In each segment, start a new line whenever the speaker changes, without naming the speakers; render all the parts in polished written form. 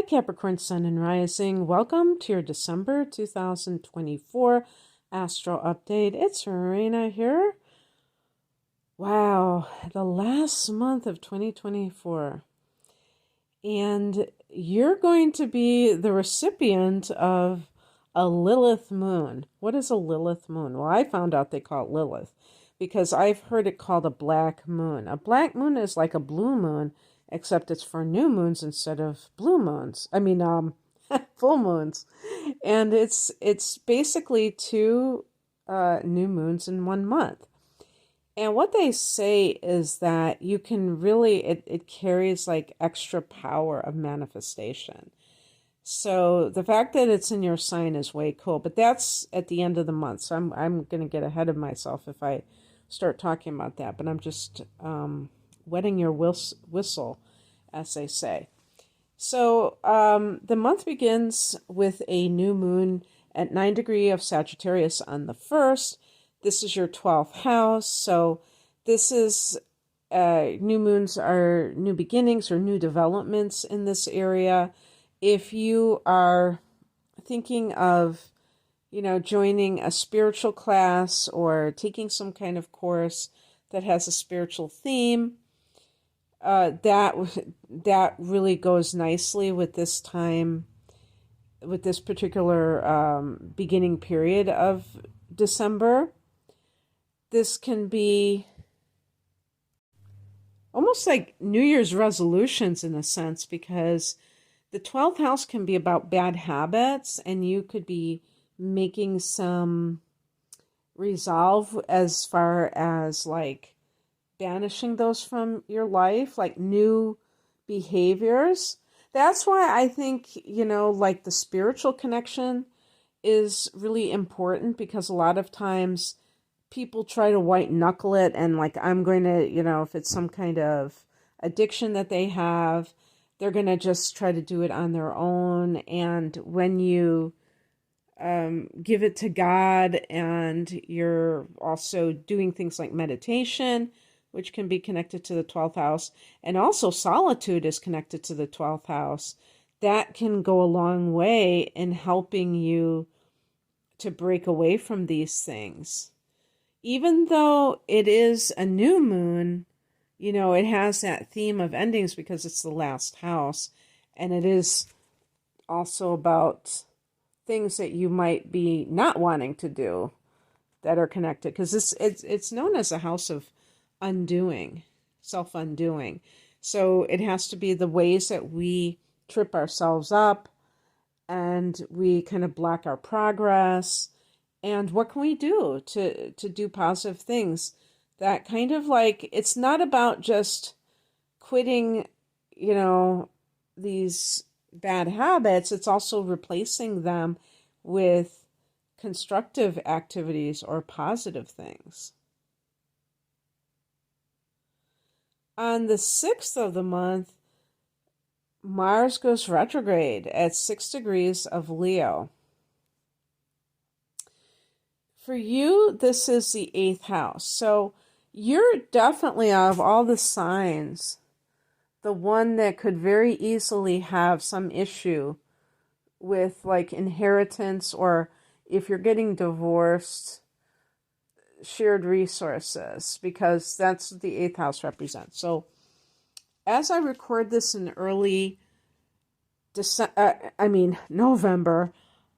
Hi, Capricorn Sun and Rising. Welcome to your December 2024 Astro Update. It's Serena here. Wow, the last month of 2024. And you're going to be the recipient of a Lilith moon. What is a Lilith moon? Well, I found out they call it Lilith because I've heard it called a black moon. A black moon is like a blue moon, except it's for new moons instead of blue moons. Full moons. And it's basically two new moons in 1 month. And what they say is that you can really, it carries like extra power of manifestation. So the fact that it's in your sign is way cool, but that's at the end of the month. So I'm going to get ahead of myself if I start talking about that, but I'm just wetting your whistle, as they say. So the month begins with a new moon at 9 degrees of Sagittarius on the 1st. This is your 12th house. So this is new moons are new beginnings or new developments in this area. If you are thinking of, joining a spiritual class or taking some kind of course that has a spiritual theme, that really goes nicely with this time, with this particular beginning period of December. This can be almost like New Year's resolutions in a sense, because the 12th house can be about bad habits, and you could be making some resolve as far as like banishing those from your life, like new behaviors. That's why I think, like the spiritual connection is really important, because a lot of times people try to white knuckle it and like, I'm going to, if it's some kind of addiction that they have, they're going to just try to do it on their own. And when you give it to God, and you're also doing things like meditation, which can be connected to the 12th house, and also solitude is connected to the 12th house, that can go a long way in helping you to break away from these things. Even though it is a new moon, it has that theme of endings because it's the last house. And it is also about things that you might be not wanting to do that are connected. Because it's known as a house of undoing, self-undoing. So it has to be the ways that we trip ourselves up and we kind of block our progress. And what can we do to do positive things? That kind of like, it's not about just quitting, these bad habits. It's also replacing them with constructive activities or positive things. On the 6th of the month, Mars goes retrograde at 6 degrees of Leo. For you, this is the 8th house. So you're definitely, out of all the signs, the one that could very easily have some issue with like inheritance, or if you're getting divorced, shared resources, because that's what the 8th house represents. So as I record this in early November,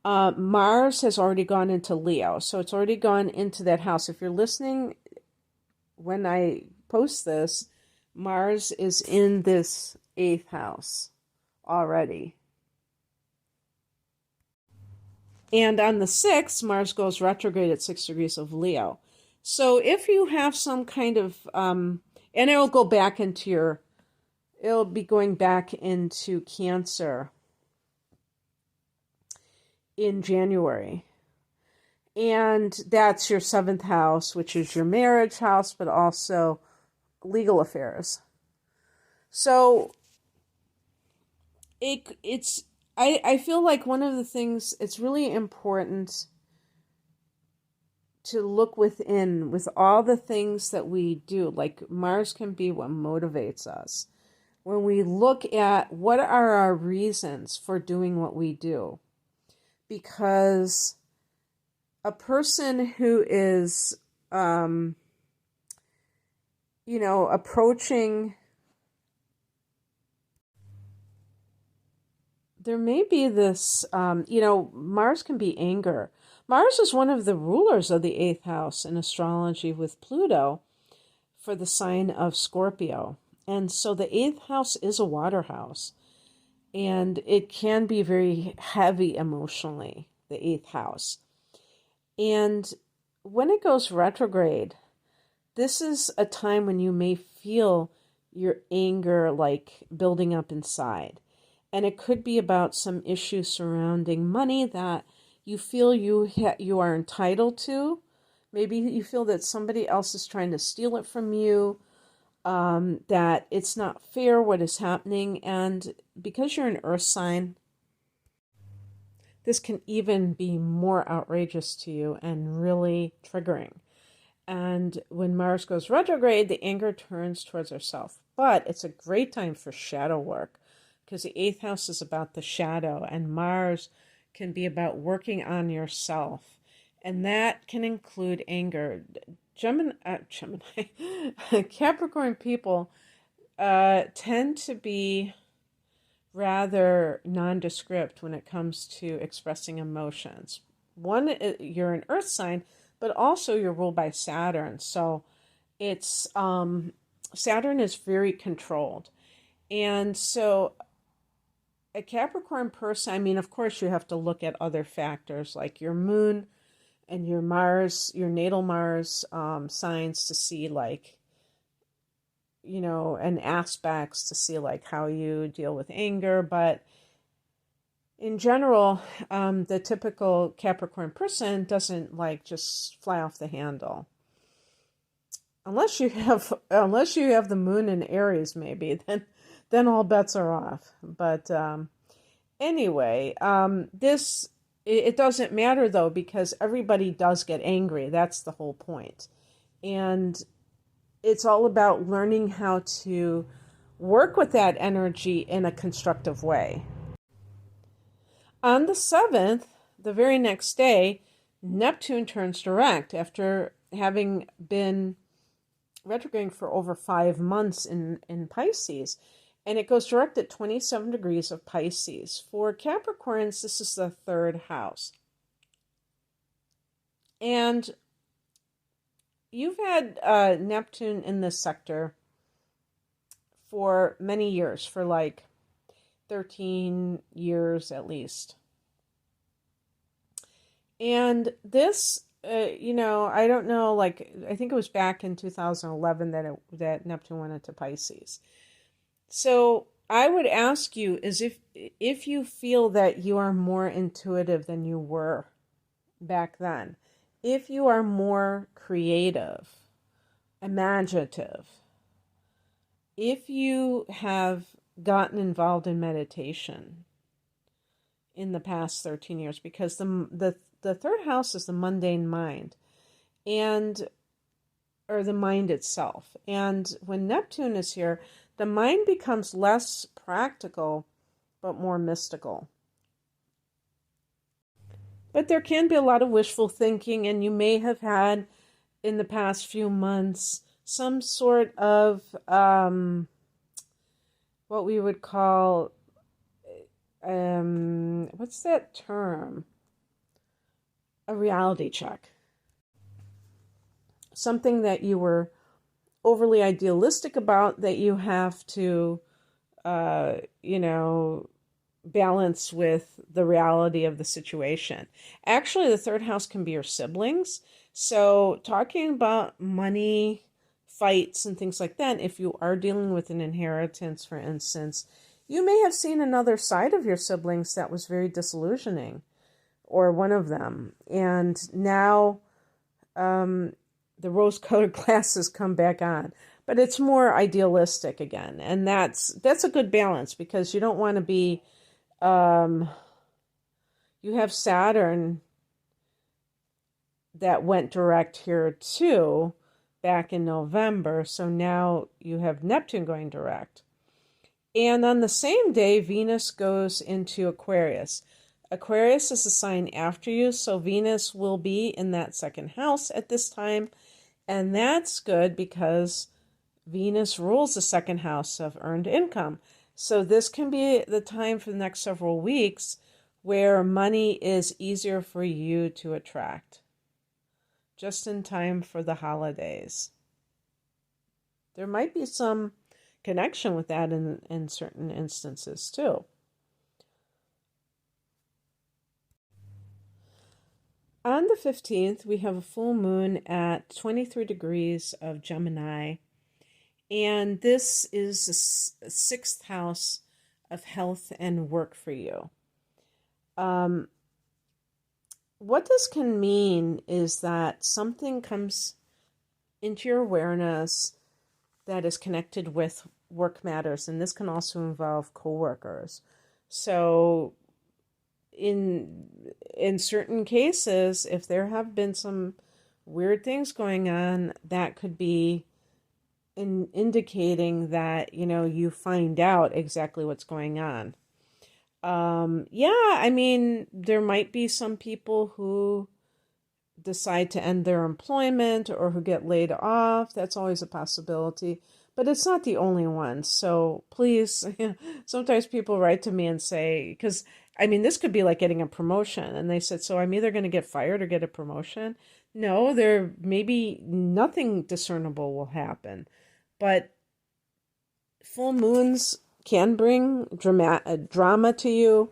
Mars has already gone into Leo, so it's already gone into that house. If you're listening when I post this, Mars is in this 8th house already. And on the 6th, Mars goes retrograde at 6 degrees of Leo. So if you have some kind of, and it'll go back into it'll be going back into Cancer in January. And that's your 7th house, which is your marriage house, but also legal affairs. So I feel like one of the things, it's really important to look within with all the things that we do. Like Mars can be what motivates us. when we look at what are our reasons for doing what we do. Because a person who is, approaching, there may be this, Mars can be anger. Mars is one of the rulers of the 8th house in astrology with Pluto for the sign of Scorpio. And so the 8th house is a water house. And it can be very heavy emotionally, the 8th house. And when it goes retrograde, this is a time when you may feel your anger like building up inside. And it could be about some issues surrounding money that you feel you are entitled to. Maybe you feel that somebody else is trying to steal it from you, that it's not fair what is happening. And because you're an earth sign, this can even be more outrageous to you and really triggering. And when Mars goes retrograde, the anger turns towards ourselves. But it's a great time for shadow work, because the 8th house is about the shadow, and Mars can be about working on yourself. And that can include anger. Capricorn people tend to be rather nondescript when it comes to expressing emotions. One, you're an earth sign, but also you're ruled by Saturn. So it's Saturn is very controlled. And so a Capricorn person, I mean, of course you have to look at other factors like your moon and your Mars, your natal Mars signs to see and aspects to see how you deal with anger. But in general, the typical Capricorn person doesn't just fly off the handle. Unless you have the moon in Aries, maybe, then all bets are off. But anyway, it doesn't matter though, because everybody does get angry. That's the whole point. And it's all about learning how to work with that energy in a constructive way. On the 7th, the very next day, Neptune turns direct after having been retrograding for over 5 months in Pisces. And it goes direct at 27 degrees of Pisces. For Capricorns, this is the 3rd house. And you've had Neptune in this sector for many years, for 13 years at least. And this, I don't know, I think it was back in 2011 that Neptune went into Pisces. So I would ask you is if you feel that you are more intuitive than you were back then, if you are more creative, imaginative, if you have gotten involved in meditation in the past 13 years, because the 3rd house is the mundane mind or the mind itself. And when Neptune is here, the mind becomes less practical, but more mystical. But there can be a lot of wishful thinking, and you may have had in the past few months some sort of what we would call, what's that term? A reality check. Something that you were overly idealistic about that you have to, balance with the reality of the situation. Actually, the 3rd house can be your siblings. So talking about money, fights, and things like that, if you are dealing with an inheritance, for instance, you may have seen another side of your siblings that was very disillusioning, or one of them. And now the rose-colored glasses come back on. But it's more idealistic again. And that's a good balance, because you don't want to be, you have Saturn that went direct here too back in November. So now you have Neptune going direct. And on the same day, Venus goes into Aquarius. Aquarius is a sign after you, so Venus will be in that second house at this time. And that's good because Venus rules the second house of earned income. So this can be the time for the next several weeks where money is easier for you to attract, just in time for the holidays. There might be some connection with that in certain instances too. On the 15th, we have a full moon at 23 degrees of Gemini, and this is the sixth house of health and work for you. What this can mean is that something comes into your awareness that is connected with work matters, and this can also involve coworkers. So in certain cases, if there have been some weird things going on, that could be indicating that, you find out exactly what's going on. I mean, there might be some people who decide to end their employment or who get laid off. That's always a possibility, but it's not the only one. So please, sometimes people write to me and say, because I mean, this could be like getting a promotion. And they said, so I'm either going to get fired or get a promotion. No, there maybe nothing discernible will happen. But full moons can bring drama to you.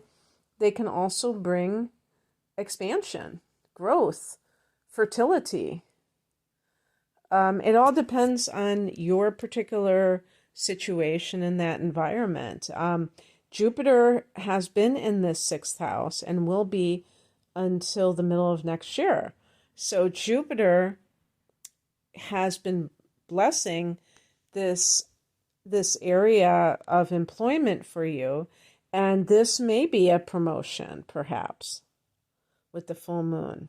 They can also bring expansion, growth, fertility. It all depends on your particular situation in that environment. Jupiter has been in this sixth house and will be until the middle of next year. So Jupiter has been blessing this area of employment for you, and this may be a promotion, perhaps, with the full moon.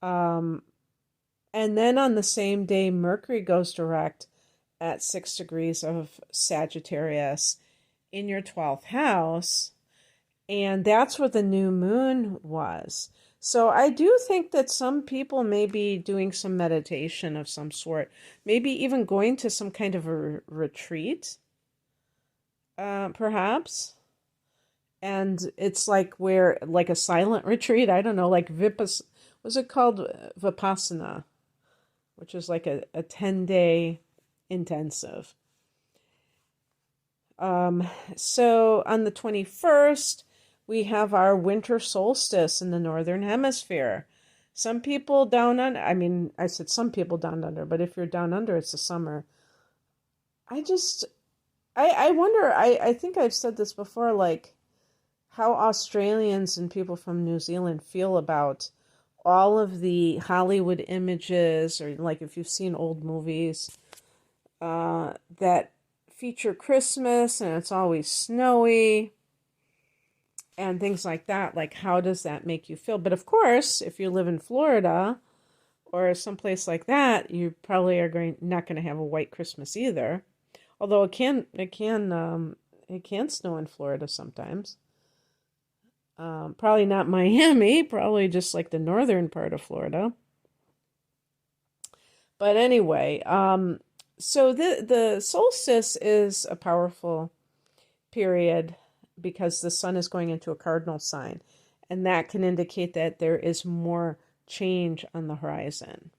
And then on the same day, Mercury goes direct at 6 degrees of Sagittarius in your 12th house, and that's where the new moon was. So I do think that some people may be doing some meditation of some sort, maybe even going to some kind of a retreat, perhaps. And it's like a silent retreat. I don't know, like was it called Vipassana, which is like a 10-day intensive. So on the 21st, we have our winter solstice in the northern hemisphere. Some people down under, I mean, I said some people down under, but if you're down under, it's the summer. I wonder, I think I've said this before, like how Australians and people from New Zealand feel about all of the Hollywood images, or like if you've seen old movies that feature Christmas and it's always snowy and things like that. Like, how does that make you feel? But of course, if you live in Florida or someplace like that, you probably are not going to have a white Christmas either. Although it can snow in Florida sometimes. Probably not Miami, probably just like the northern part of Florida. But anyway, so the solstice is a powerful period because the sun is going into a cardinal sign, and that can indicate that there is more change on the horizon.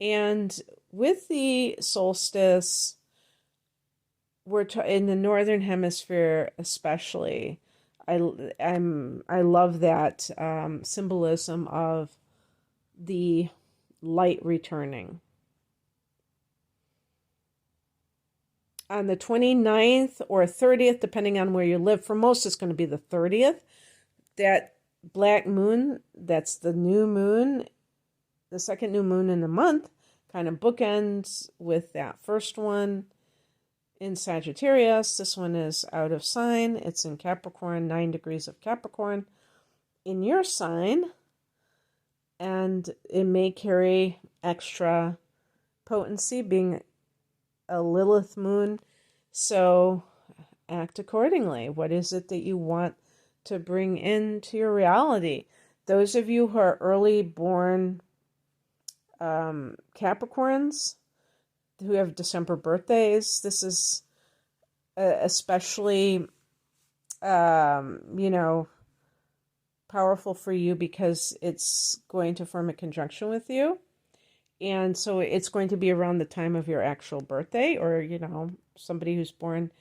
And with the solstice, we're in the northern hemisphere especially. I love that symbolism of the light returning. On the 29th or 30th, depending on where you live, for most it's going to be the 30th, that black moon, that's the new moon, the second new moon in the month, kind of bookends with that first one in Sagittarius. This one is out of sign. It's in Capricorn, 9 degrees of Capricorn in your sign, and it may carry extra potency being a Lilith moon. So act accordingly. What is it that you want to bring into your reality? Those of you who are early born Capricorns, who have December birthdays, this is especially, powerful for you because it's going to form a conjunction with you. And so it's going to be around the time of your actual birthday, or, somebody who's born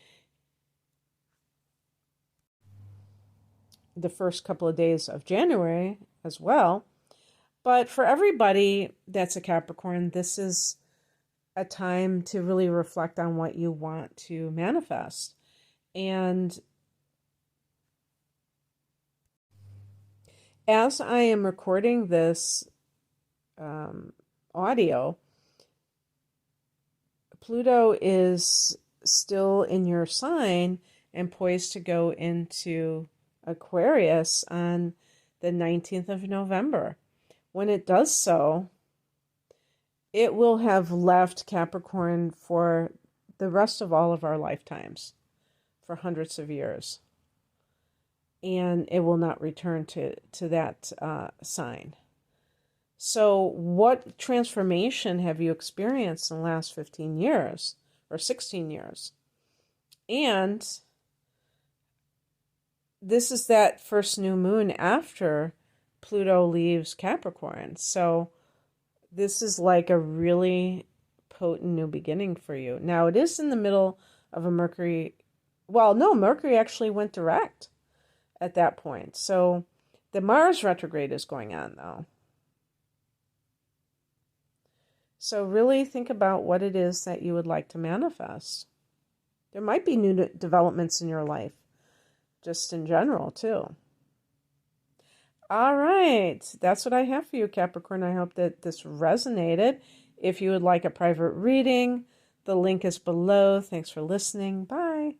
the first couple of days of January as well. But for everybody that's a Capricorn, this is a time to really reflect on what you want to manifest. And as I am recording this audio, Pluto is still in your sign and poised to go into Aquarius on the 19th of November. When it does so, it will have left Capricorn for the rest of all of our lifetimes, for hundreds of years. And it will not return to that sign. So what transformation have you experienced in the last 15 years or 16 years? And this is that first new moon after Pluto leaves Capricorn. So this is like a really potent new beginning for you. Now, it is in the middle of a Mercury. Well, no, Mercury actually went direct at that point. So the Mars retrograde is going on, though. So really think about what it is that you would like to manifest. There might be new developments in your life, just in general, too. All right. That's what I have for you, Capricorn. I hope that this resonated. If you would like a private reading, the link is below. Thanks for listening. Bye.